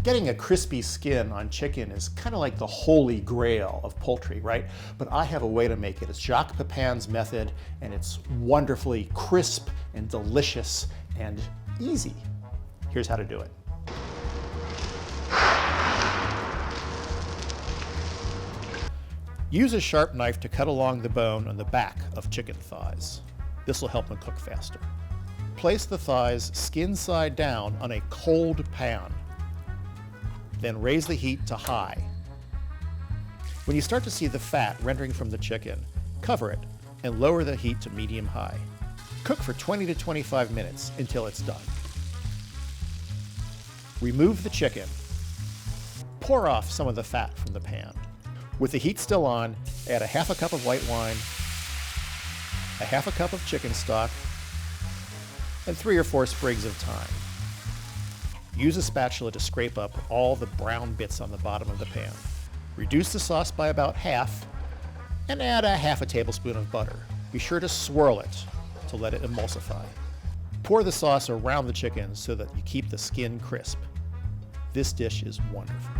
Getting a crispy skin on chicken is kind of like the holy grail of poultry, right? But I have a way to make it. It's Jacques Pepin's method, and it's wonderfully crisp and delicious and easy. Here's how to do it. Use a sharp knife to cut along the bone on the back of chicken thighs. This will help them cook faster. Place the thighs skin side down on a cold pan. Then raise the heat to high. When you start to see the fat rendering from the chicken, cover it and lower the heat to medium-high. Cook for 20 to 25 minutes until it's done. Remove the chicken. Pour off some of the fat from the pan. With the heat still on, add a half a cup of white wine, a half a cup of chicken stock, and 3 or 4 sprigs of thyme. Use a spatula to scrape up all the brown bits on the bottom of the pan. Reduce the sauce by about half and add a half a tablespoon of butter. Be sure to swirl it to let it emulsify. Pour the sauce around the chicken so that you keep the skin crisp. This dish is wonderful.